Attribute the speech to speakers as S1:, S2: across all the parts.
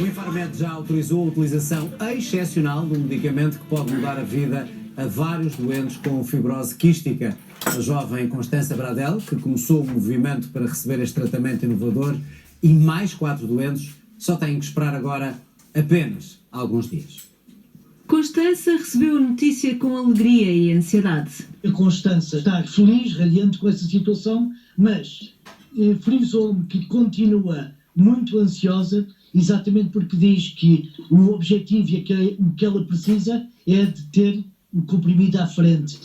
S1: O Infarmed já autorizou a utilização excepcional de um medicamento que pode mudar a vida a vários doentes com fibrose quística. A jovem Constança Bradel, que começou o movimento para receber este tratamento inovador, e mais 4 doentes só têm que esperar agora apenas alguns dias.
S2: Constança recebeu a notícia com alegria e ansiedade.
S3: A Constança está feliz, radiante com essa situação, mas frisou-me que continua muito ansiosa, exatamente porque diz que o objetivo e o que ela precisa é de ter o comprimido à frente.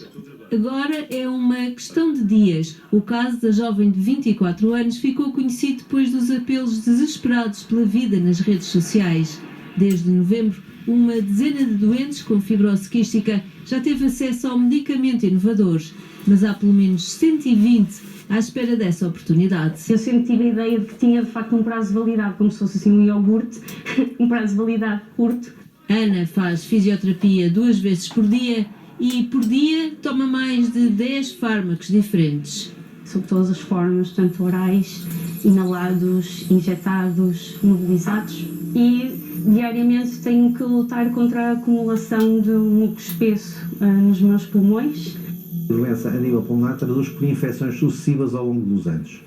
S2: Agora é uma questão de dias. O caso da jovem de 24 anos ficou conhecido depois dos apelos desesperados pela vida nas redes sociais. Desde novembro, uma dezena de doentes com fibrose quística já teve acesso ao medicamento inovador, mas há pelo menos 120 à espera dessa oportunidade.
S4: Eu sempre tive a ideia de que tinha de facto um prazo de validade, como se fosse assim um iogurte, um prazo de validade curto.
S2: Ana faz fisioterapia 2 vezes por dia e por dia toma mais de 10 fármacos diferentes.
S4: Sob todas as formas, tanto orais, inalados, injetados, mobilizados, e diariamente tenho que lutar contra a acumulação de um muco espesso nos meus pulmões.
S5: A doença a nível pulmonar traduz por infecções sucessivas ao longo dos anos.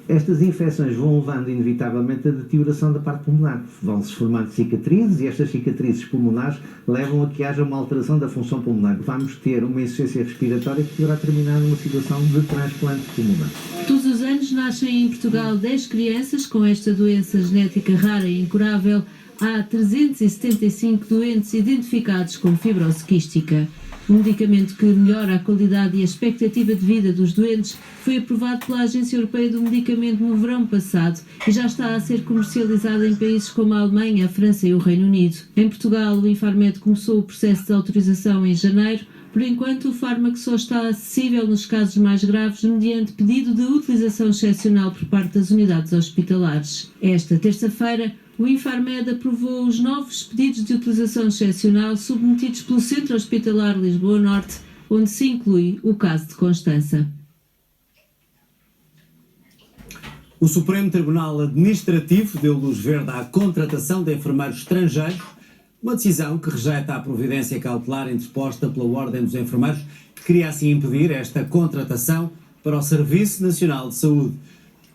S5: Estas infecções vão levando inevitavelmente a deterioração da parte pulmonar. Vão-se formando cicatrizes e estas cicatrizes pulmonares levam a que haja uma alteração da função pulmonar. Vamos ter uma insuficiência respiratória que poderá terminar numa situação de transplante pulmonar.
S2: Todos os anos nascem em Portugal 10 crianças com esta doença genética rara e incurável. Há 375 doentes identificados com fibrose quística. Um medicamento que melhora a qualidade e a expectativa de vida dos doentes foi aprovado pela Agência Europeia do Medicamento no verão passado e já está a ser comercializado em países como a Alemanha, a França e o Reino Unido. Em Portugal, o Infarmed começou o processo de autorização em janeiro. Por enquanto, o fármaco só está acessível nos casos mais graves mediante pedido de utilização excepcional por parte das unidades hospitalares. Esta terça-feira, o Infarmed aprovou os novos pedidos de utilização excepcional submetidos pelo Centro Hospitalar Lisboa Norte, onde se inclui o caso de Constança.
S1: O Supremo Tribunal Administrativo deu luz verde à contratação de enfermeiros estrangeiros, uma decisão que rejeita a providência cautelar interposta pela Ordem dos Enfermeiros, que queria assim impedir esta contratação para o Serviço Nacional de Saúde.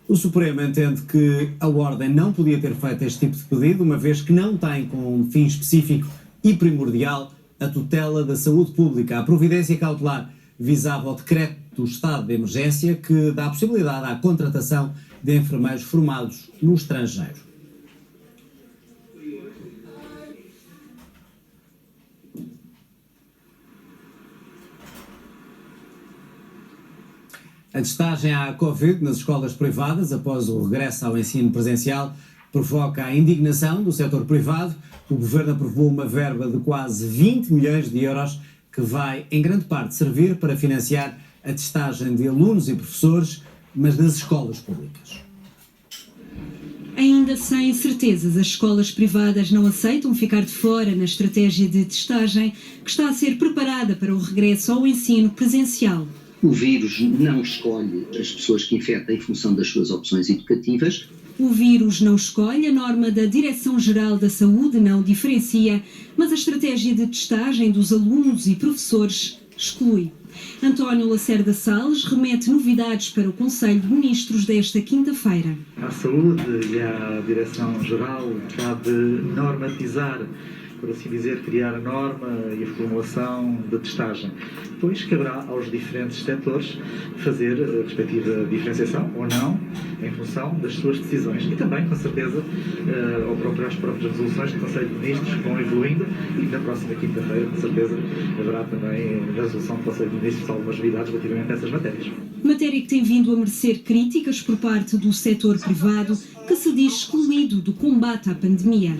S1: O Supremo entende que a Ordem não podia ter feito este tipo de pedido, uma vez que não tem como fim específico e primordial a tutela da saúde pública. A providência cautelar visava o decreto do estado de emergência que dá a possibilidade à contratação de enfermeiros formados no estrangeiro. A testagem à Covid nas escolas privadas, após o regresso ao ensino presencial, provoca a indignação do setor privado. O Governo aprovou uma verba de quase 20 milhões de euros que vai, em grande parte, servir para financiar a testagem de alunos e professores, mas nas escolas públicas.
S6: Ainda sem certezas, as escolas privadas não aceitam ficar de fora na estratégia de testagem que está a ser preparada para o regresso ao ensino presencial.
S7: O vírus não escolhe as pessoas que infecta em função das suas opções educativas.
S6: O vírus não escolhe, a norma da Direção-Geral da Saúde não diferencia, mas a estratégia de testagem dos alunos e professores exclui. António Lacerda Salles remete novidades para o Conselho de Ministros desta quinta-feira.
S8: À Saúde e à Direção-Geral cabe normatizar, por assim dizer, criar a norma e a formulação da testagem. Depois caberá aos diferentes setores fazer a respectiva diferenciação ou não, em função das suas decisões. E também, com certeza, às próprias resoluções do Conselho de Ministros que vão evoluindo, e na próxima quinta-feira, com certeza, haverá também na resolução do Conselho de Ministros algumas novidades relativamente a essas matérias.
S6: Matéria que tem vindo a merecer críticas por parte do setor privado, que se diz excluído do combate à pandemia.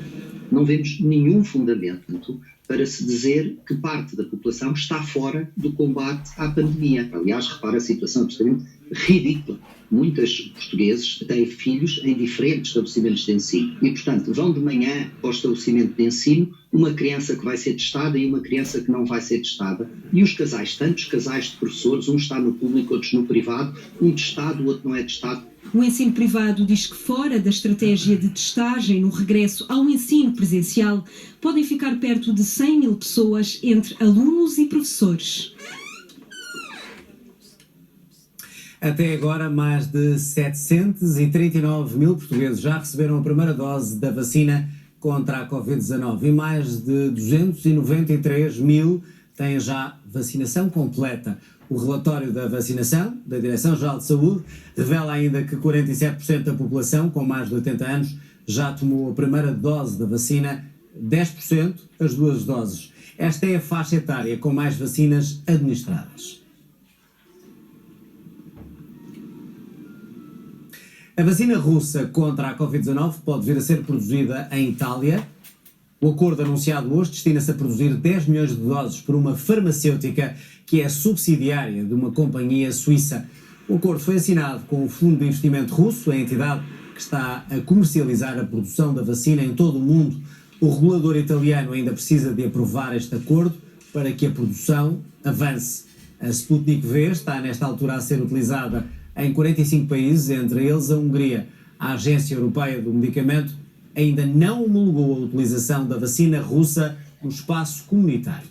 S7: Não vemos nenhum fundamento para se dizer que parte da população está fora do combate à pandemia. Aliás, repara, a situação absolutamente ridícula. Muitos portugueses têm filhos em diferentes estabelecimentos de ensino e, portanto, vão de manhã ao estabelecimento de ensino uma criança que vai ser testada e uma criança que não vai ser testada. E os casais, tantos casais de professores, um está no público, outros no privado, um testado, o outro não é testado.
S6: O ensino privado diz que fora da estratégia de testagem no regresso ao ensino presencial podem ficar perto de 100 mil pessoas entre alunos e professores.
S1: Até agora, mais de 739 mil portugueses já receberam a primeira dose da vacina contra a Covid-19 e mais de 293 mil têm já vacinação completa. O relatório da vacinação da Direção-Geral de Saúde revela ainda que 47% da população com mais de 80 anos já tomou a primeira dose da vacina, 10% as duas doses. Esta é a faixa etária com mais vacinas administradas. A vacina russa contra a Covid-19 pode vir a ser produzida em Itália. O acordo anunciado hoje destina-se a produzir 10 milhões de doses por uma farmacêutica que é subsidiária de uma companhia suíça. O acordo foi assinado com o Fundo de Investimento Russo, a entidade que está a comercializar a produção da vacina em todo o mundo. O regulador italiano ainda precisa de aprovar este acordo para que a produção avance. A Sputnik V está nesta altura a ser utilizada em 45 países, entre eles a Hungria. A Agência Europeia do Medicamento ainda não homologou a utilização da vacina russa no espaço comunitário.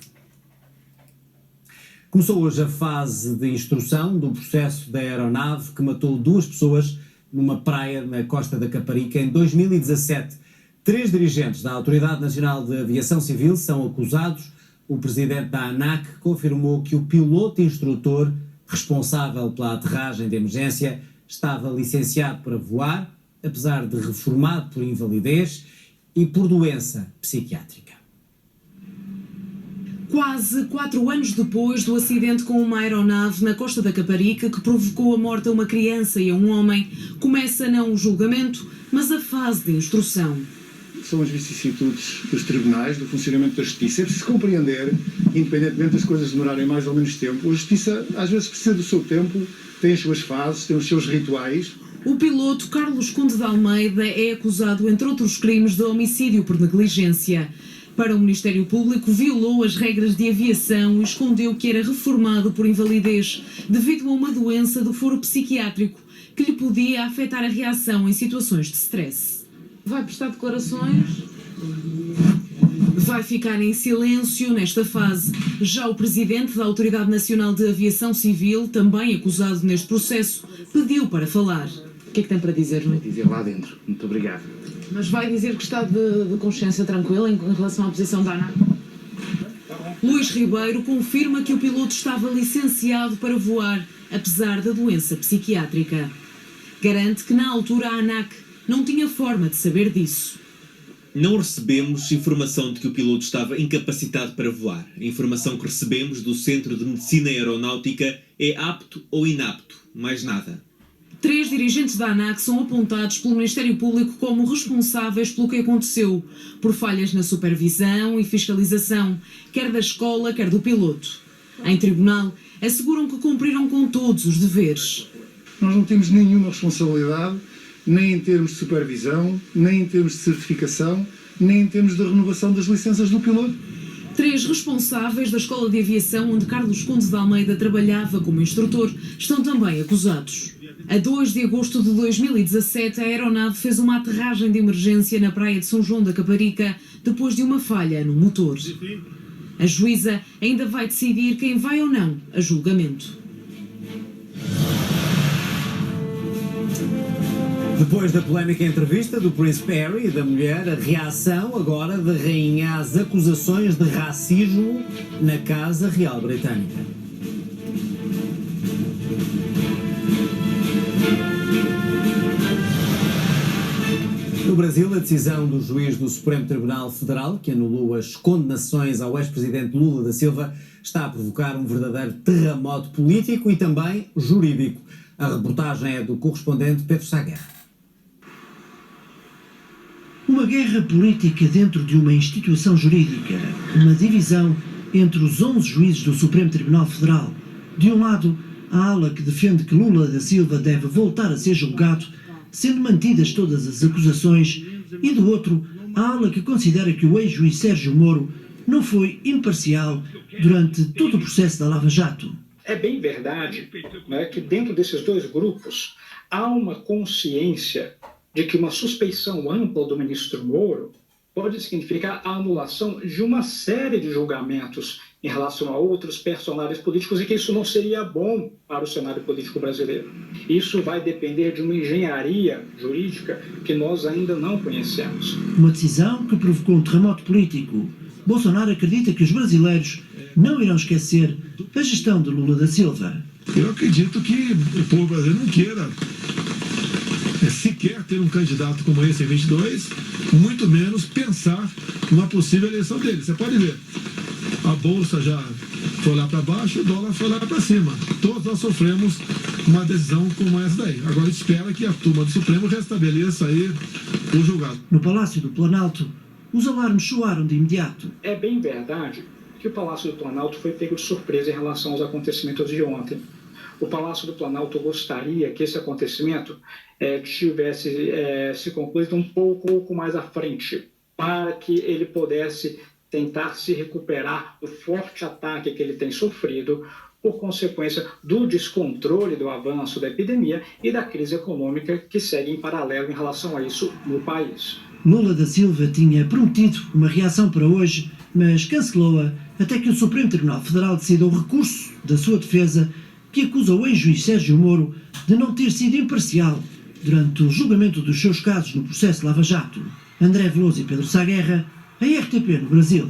S1: Começou hoje a fase de instrução do processo da aeronave que matou 2 pessoas numa praia na costa da Caparica em 2017. 3 dirigentes da Autoridade Nacional de Aviação Civil são acusados. O presidente da ANAC confirmou que o piloto instrutor responsável pela aterragem de emergência estava licenciado para voar, apesar de reformado por invalidez e por doença psiquiátrica.
S9: Quase 4 anos depois do acidente com uma aeronave na costa da Caparica que provocou a morte a uma criança e a um homem, começa não o julgamento, mas a fase de instrução.
S10: São as vicissitudes dos tribunais, do funcionamento da justiça. É preciso compreender, independentemente das coisas demorarem mais ou menos tempo, a justiça às vezes precisa do seu tempo, tem as suas fases, tem os seus rituais.
S9: O piloto Carlos Conde de Almeida é acusado, entre outros crimes, de homicídio por negligência. Para o Ministério Público, violou as regras de aviação e escondeu que era reformado por invalidez devido a uma doença do foro psiquiátrico que lhe podia afetar a reação em situações de stress. Vai prestar declarações? Vai ficar em silêncio nesta fase. Já o presidente da Autoridade Nacional de Aviação Civil, também acusado neste processo, pediu para falar. O que é que tem para dizer, não é?
S10: Dizer lá dentro. Muito obrigado.
S9: Mas vai dizer que está de consciência tranquila em relação à posição da ANAC? Luís Ribeiro confirma que o piloto estava licenciado para voar, apesar da doença psiquiátrica. Garante que na altura a ANAC não tinha forma de saber disso.
S11: Não recebemos informação de que o piloto estava incapacitado para voar. A informação que recebemos do Centro de Medicina Aeronáutica é apto ou inapto, mais nada.
S9: 3 dirigentes da ANAC são apontados pelo Ministério Público como responsáveis pelo que aconteceu, por falhas na supervisão e fiscalização, quer da escola, quer do piloto. Em tribunal, asseguram que cumpriram com todos os deveres.
S10: Nós não temos nenhuma responsabilidade, nem em termos de supervisão, nem em termos de certificação, nem em termos de renovação das licenças do piloto.
S9: 3 responsáveis da Escola de Aviação onde Carlos Conde de Almeida trabalhava como instrutor estão também acusados. A 2 de agosto de 2017, a aeronave fez uma aterragem de emergência na praia de São João da Caparica depois de uma falha no motor. A juíza ainda vai decidir quem vai ou não a julgamento.
S1: Depois da polémica entrevista do Príncipe Harry e da mulher, a reação agora da rainha às acusações de racismo na Casa Real Britânica. No Brasil, a decisão do juiz do Supremo Tribunal Federal, que anulou as condenações ao ex-presidente Lula da Silva, está a provocar um verdadeiro terremoto político e também jurídico. A reportagem é do correspondente Pedro Sá Guerra.
S12: Uma guerra política dentro de uma instituição jurídica, uma divisão entre os 11 juízes do Supremo Tribunal Federal. De um lado, a ala que defende que Lula da Silva deve voltar a ser julgado, sendo mantidas todas as acusações, e do outro, a ala que considera que o ex-juiz Sérgio Moro não foi imparcial durante todo o processo da Lava Jato.
S13: É bem verdade, né, que dentro desses dois grupos há uma consciência de que uma suspeição ampla do ministro Moro pode significar a anulação de uma série de julgamentos em relação a outros personagens políticos e que isso não seria bom para o cenário político brasileiro. Isso vai depender de uma engenharia jurídica que nós ainda não conhecemos.
S12: Uma decisão que provocou um terremoto político. Bolsonaro acredita que os brasileiros não irão esquecer a gestão de Lula da Silva.
S14: Eu acredito que o povo brasileiro não queira sequer ter um candidato como esse em 22, muito menos pensar numa possível eleição dele. Você pode ver, a Bolsa já foi lá para baixo, o dólar foi lá para cima. Todos nós sofremos uma decisão como essa daí. Agora espera que a turma do Supremo restabeleça aí o julgado.
S12: No Palácio do Planalto, os alarmes soaram de imediato.
S13: É bem verdade que o Palácio do Planalto foi pego de surpresa em relação aos acontecimentos de ontem. O Palácio do Planalto gostaria que esse acontecimento tivesse se concluído um pouco mais à frente, para que ele pudesse tentar se recuperar do forte ataque que ele tem sofrido por consequência do descontrole do avanço da epidemia e da crise econômica que segue em paralelo em relação a isso no país.
S12: Lula da Silva tinha prometido uma reação para hoje, mas cancelou-a até que o Supremo Tribunal Federal decida o recurso da sua defesa, que acusa o ex-juiz Sérgio Moro de não ter sido imparcial durante o julgamento dos seus casos no processo Lava Jato. André Veloso e Pedro Sá Guerra, a RTP no Brasil.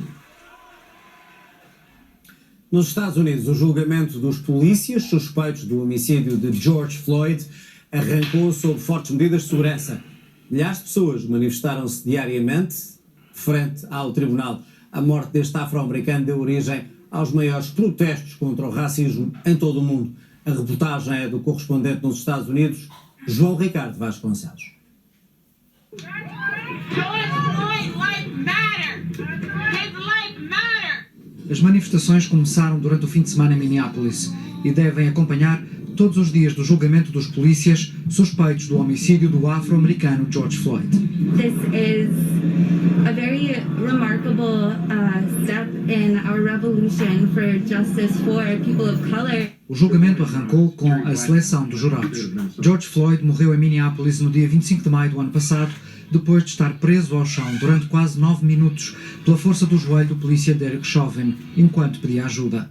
S1: Nos Estados Unidos, o julgamento dos polícias suspeitos do homicídio de George Floyd arrancou sob fortes medidas de segurança. Milhares de pessoas manifestaram-se diariamente frente ao tribunal. A morte deste afro-americano deu origem aos maiores protestos contra o racismo em todo o mundo. A reportagem é do correspondente nos Estados Unidos, João Ricardo Vasconcelos.
S15: As manifestações começaram durante o fim de semana em Minneapolis e devem acompanhar todos os dias do julgamento dos polícias suspeitos do homicídio do afro-americano George Floyd.
S4: This is a very remarkable step in our revolution for justice for people of color.
S15: O julgamento arrancou com a seleção dos jurados. George Floyd morreu em Minneapolis no dia 25 de maio do ano passado, depois de estar preso ao chão durante quase 9 minutos pela força do joelho do polícia Derek Chauvin, enquanto pedia ajuda.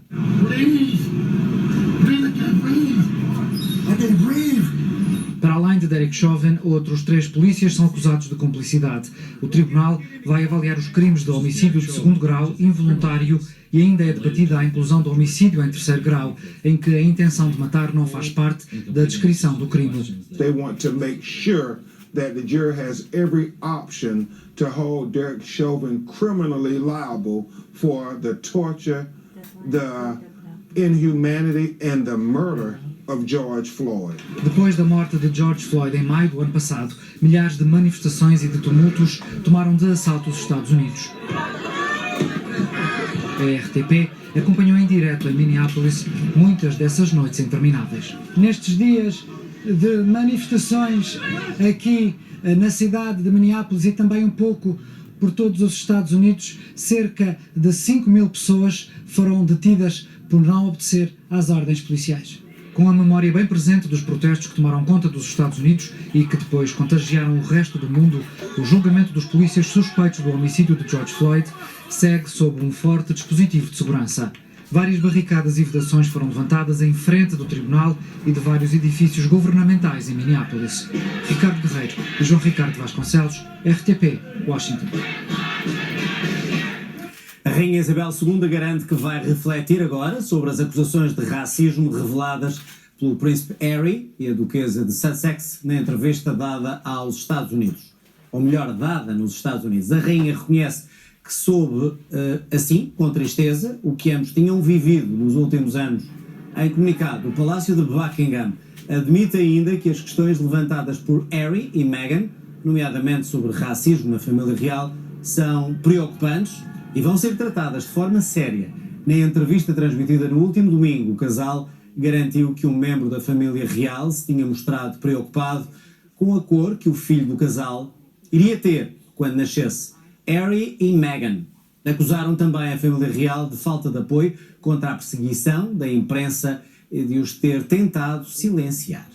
S15: Para além de Derek Chauvin, outros 3 polícias são acusados de cumplicidade. O tribunal vai avaliar os crimes de homicídio de segundo grau involuntário e ainda é debatida a inclusão do homicídio em terceiro grau, em que a intenção de matar não faz parte da descrição do crime.
S16: They want to make sure that the jury has every option to hold Derek Chauvin criminally liable for the torture, the inhumanity and the murder of George Floyd.
S15: Depois da morte de George Floyd em maio do ano passado, milhares de manifestações e de tumultos tomaram de assalto os Estados Unidos. A RTP acompanhou em direto em Minneapolis muitas dessas noites intermináveis.
S17: Nestes dias de manifestações aqui na cidade de Minneapolis e também um pouco por todos os Estados Unidos, cerca de 5.000 pessoas foram detidas por não obedecer às ordens policiais.
S15: Com a memória bem presente dos protestos que tomaram conta dos Estados Unidos e que depois contagiaram o resto do mundo, o julgamento dos polícias suspeitos do homicídio de George Floyd segue sob um forte dispositivo de segurança. Várias barricadas e vedações foram levantadas em frente do tribunal e de vários edifícios governamentais em Minneapolis. Ricardo Guerreiro e João Ricardo Vasconcelos, RTP, Washington.
S1: A Rainha Isabel II garante que vai refletir agora sobre as acusações de racismo reveladas pelo Príncipe Harry e a Duquesa de Sussex na entrevista dada aos Estados Unidos. Ou melhor, dada nos Estados Unidos. A Rainha reconhece que soube, assim, com tristeza, o que ambos tinham vivido nos últimos anos. Em comunicado, o Palácio de Buckingham admite ainda que as questões levantadas por Harry e Meghan, nomeadamente sobre racismo na família real, são preocupantes e vão ser tratadas de forma séria. Na entrevista transmitida no último domingo, o casal garantiu que um membro da família real se tinha mostrado preocupado com a cor que o filho do casal iria ter quando nascesse. Harry e Meghan acusaram também a família real de falta de apoio contra a perseguição da imprensa e de os ter tentado silenciar.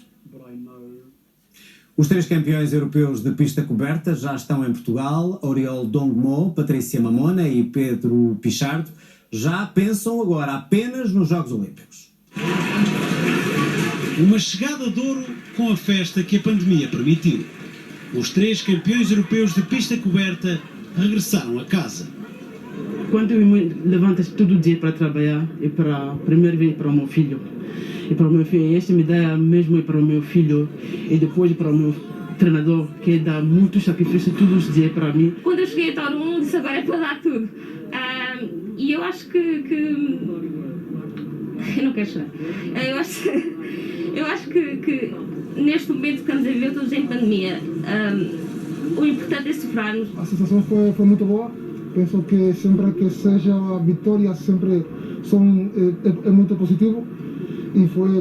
S1: Os 3 campeões europeus de pista coberta já estão em Portugal. Oriol Dongmo, Patrícia Mamona e Pedro Pichardo já pensam agora apenas nos Jogos Olímpicos.
S18: Uma chegada de ouro com a festa que a pandemia permitiu. Os 3 campeões europeus de pista coberta regressaram a casa.
S19: Quando eu me levanto todo dia para trabalhar, e primeiro vem para o meu filho. E para o meu filho, esta medalha mesmo é para o meu filho e depois para o meu treinador, que dá muito sacrifício todos os dias para mim.
S4: Quando eu cheguei a todo mundo, disse agora é para dar tudo. E eu acho que... Eu não quero chorar. Eu acho que neste momento que estamos a viver todos em pandemia, o importante é superarmos.
S20: A sensação foi muito boa. Penso que sempre que seja a vitória sempre é muito positivo. E foi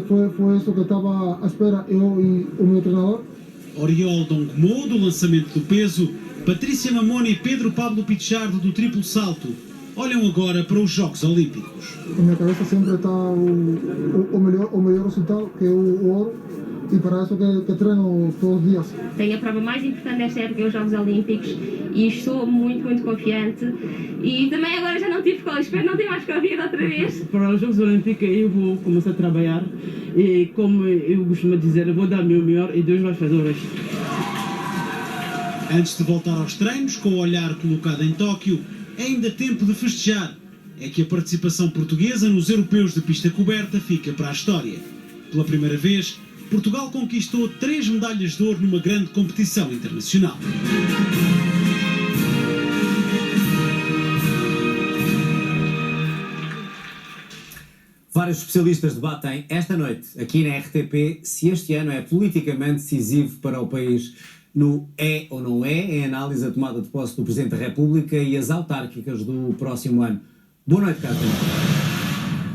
S20: isso que estava à espera, eu e o meu treinador.
S18: Oriol Dongmo, do lançamento do peso, Patrícia Mamona e Pedro Pablo Pichardo, do triplo salto, olham agora para os Jogos Olímpicos.
S20: Na minha cabeça sempre está o melhor resultado, que é o ouro, e para isso que treino todos os dias.
S4: Tenho a prova mais importante desta época, os Jogos Olímpicos, e estou muito, muito confiante. E também agora já não tive escola, espero não ter mais Covid outra vez.
S19: Para os Jogos Olímpicos eu vou começar a trabalhar e, como eu costumo dizer, eu vou dar o meu melhor e Deus vai fazer o resto.
S18: Antes de voltar aos treinos, com o olhar colocado em Tóquio, é ainda tempo de festejar. É que a participação portuguesa nos europeus de pista coberta fica para a história. Pela primeira vez, Portugal conquistou 3 medalhas de ouro numa grande competição internacional.
S1: Vários especialistas debatem esta noite, aqui na RTP, se este ano é politicamente decisivo para o país. No é ou não é, em análise a tomada de posse do Presidente da República e as autárquicas do próximo ano. Boa noite, Cássio.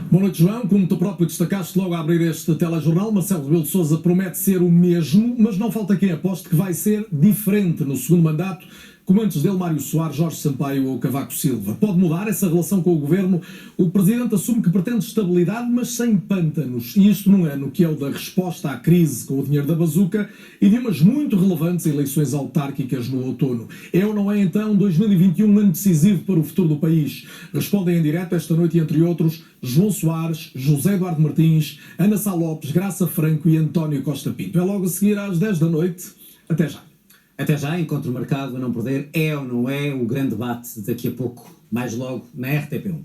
S21: Boa noite, João. Como tu próprio destacaste logo a abrir este telejornal, Marcelo Rebelo de Sousa promete ser o mesmo, mas não falta quem aposte que vai ser diferente no segundo mandato, como antes dele Mário Soares, Jorge Sampaio ou Cavaco Silva. Pode mudar essa relação com o Governo? O Presidente assume que pretende estabilidade, mas sem pântanos. E isto num ano que é o da resposta à crise com o dinheiro da bazuca e de umas muito relevantes eleições autárquicas no outono. É ou não é então 2021 um ano decisivo para o futuro do país? Respondem em direto esta noite, entre outros, João Soares, José Eduardo Martins, Ana Sá Lopes, Graça Franco e António Costa Pinto. É logo a seguir às 10 da noite. Até já.
S1: Até já, encontro marcado a não perder, é ou não é o grande debate daqui a pouco, mais logo, na RTP1.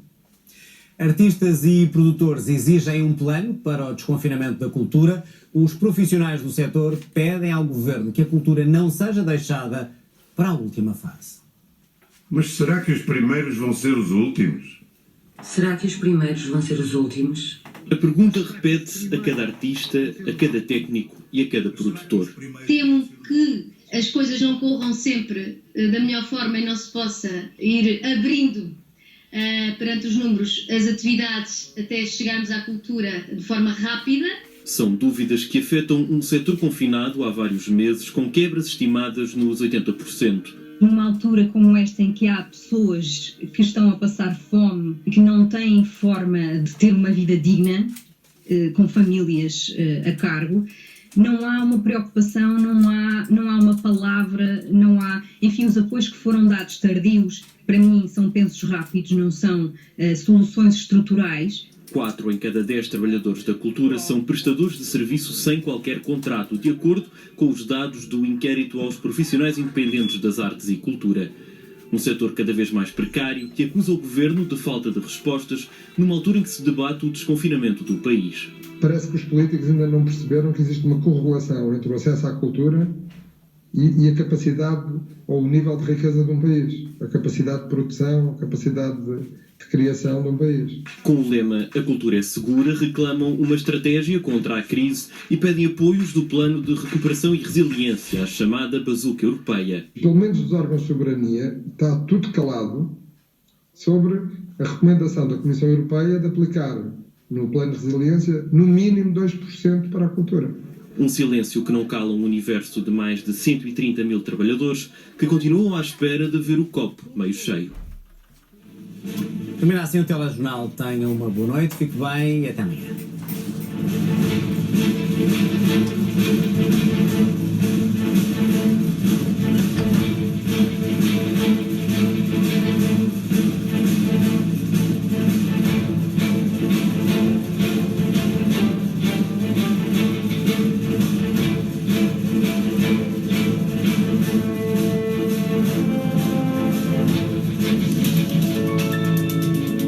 S1: Artistas e produtores exigem um plano para o desconfinamento da cultura. Os profissionais do setor pedem ao Governo que a cultura não seja deixada para a última fase.
S22: Mas será que os primeiros vão ser os últimos?
S23: Será que os primeiros vão ser os últimos?
S11: A pergunta repete-se a cada artista, a cada técnico e a cada produtor.
S24: Temo que as coisas não corram sempre da melhor forma e não se possa ir abrindo perante os números as atividades até chegarmos à cultura de forma rápida.
S11: São dúvidas que afetam um setor confinado há vários meses, com quebras estimadas nos 80%.
S25: Numa altura como esta em que há pessoas que estão a passar fome, que não têm forma de ter uma vida digna, com famílias a cargo, não há uma preocupação, não há uma palavra, não há, enfim, os apoios que foram dados tardios, para mim são pensos rápidos, não são soluções estruturais.
S11: 4 em cada 10 trabalhadores da cultura são prestadores de serviço sem qualquer contrato, de acordo com os dados do inquérito aos profissionais independentes das artes e cultura. Um setor cada vez mais precário que acusa o Governo de falta de respostas numa altura em que se debate o desconfinamento do país.
S20: Parece que os políticos ainda não perceberam que existe uma correlação entre o acesso à cultura e a capacidade ou o nível de riqueza de um país, a capacidade de produção, a capacidade de criação de um país.
S11: Com o lema "A cultura é segura", reclamam uma estratégia contra a crise e pedem apoios do Plano de Recuperação e Resiliência, a chamada bazuca europeia.
S20: Pelo menos os órgãos de soberania está tudo calado sobre a recomendação da Comissão Europeia de aplicar no plano de resiliência, no mínimo 2% para a cultura.
S11: Um silêncio que não cala um universo de mais de 130 mil trabalhadores que continuam à espera de ver o copo meio cheio.
S1: Termina assim o telejornal. Tenham uma boa noite, fique bem e até amanhã.